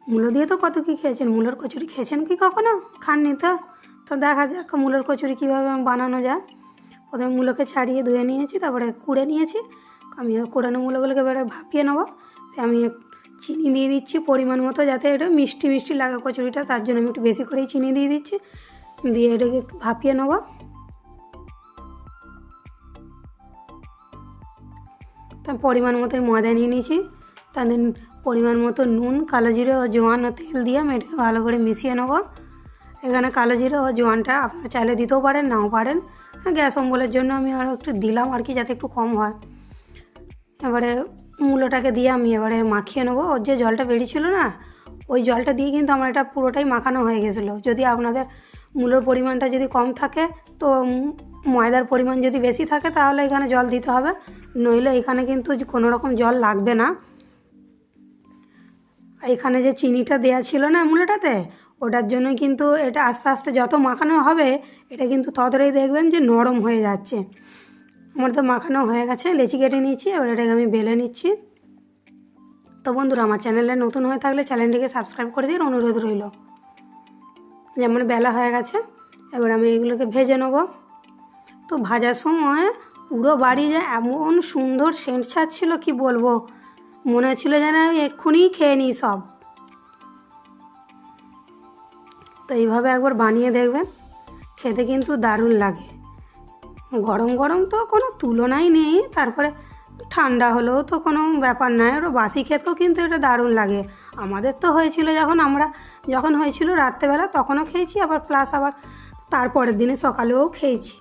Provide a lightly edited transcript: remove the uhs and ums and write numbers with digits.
মূলো দিয়ে তো কত কী খেয়েছেন, মূলোর কচুরি খেয়েছেন কি কখনো? খাননি তো? তো দেখা যাক মূলোর কচুরি কীভাবে বানানো যায়। প্রথমে মূলোকে ছাড়িয়ে ধুয়ে নিয়েছি, তারপরে কুড়ে নিয়েছি। আমি কুড়ানো মূলোগুলোকে এবারে ভাপিয়ে নেবো। তো আমি চিনি দিয়ে দিচ্ছি পরিমাণ মতো, যাতে এটা মিষ্টি মিষ্টি লাগে কচুরিটা, তার জন্য আমি একটু বেশি করেই চিনি দিয়ে দিচ্ছি। দিয়ে এটাকে একটু ভাপিয়ে নেবো। তার পরিমাণ মতো ময়দা নিয়ে নিয়েছি, তাদের পরিমাণ মতো নুন, কালো জিরে ও জোয়ান ও তেল দিয়ে আমি এটাকে ভালো করে মিশিয়ে নেবো। এখানে কালো জিরে ও জোয়ানটা আপনারা চাইলে দিতেও পারেন, নাও পারেন। গ্যাস অম্বলের জন্য আমি আরও একটু দিলাম আর কি, যাতে একটু কম হয়। এবারে মূলোটাকে দিয়ে আমি এবারে মাখিয়ে নেবো। ওর যে জলটা বেরিয়েছিল না, ওই জলটা দিয়ে কিন্তু আমার এটা পুরোটাই মাখানো হয়ে গেছিলো। যদি আপনাদের মূলোর পরিমাণটা যদি কম থাকে, তো ময়দার পরিমাণ যদি বেশি থাকে, তাহলে এখানে জল দিতে হবে, নইলে এখানে কিন্তু কোনো রকম জল লাগবে না। এখানে যে চিনিটা দেওয়া ছিল না মূলোটাতে, ওটার জন্যই কিন্তু এটা আস্তে আস্তে যত মাখানো হবে, এটা কিন্তু ততটাই দেখবেন যে নরম হয়ে যাচ্ছে। আমার তো মাখানো হয়ে গেছে, লেচি কেটে নিচ্ছি, এবার এটাকে আমি বেলে নিচ্ছি। তো বন্ধুরা, আমার চ্যানেলে নতুন হয়ে থাকলে চ্যানেলটিকে সাবস্ক্রাইব করে দিন, অনুরোধ রইল। যেমন বেলা হয়ে গেছে, এবার আমি এগুলোকে ভেজে নেব। তো ভাজার সময় পুরো বাড়ি যে এমন সুন্দর সেন্ট ছাড়ছিল কি বলবো, মনে হচ্ছিলো যেন এক্ষুনি খেয়ে নিই সব। তো এইভাবে একবার বানিয়ে দেখবেন, খেতে কিন্তু দারুণ লাগে। গরম গরম তো কোনো তুলনাই নেই, তারপরে ঠান্ডা হলেও তো কোনো ব্যাপার নয়, ওটা বাসি খেতেও কিন্তু এটা দারুণ লাগে। আমাদের তো হয়েছিল যখন হয়েছিল রাত্রেবেলা, তখনও খেয়েছি, আবার প্লাস আবার তারপরের দিনে সকালেও খেয়েছি।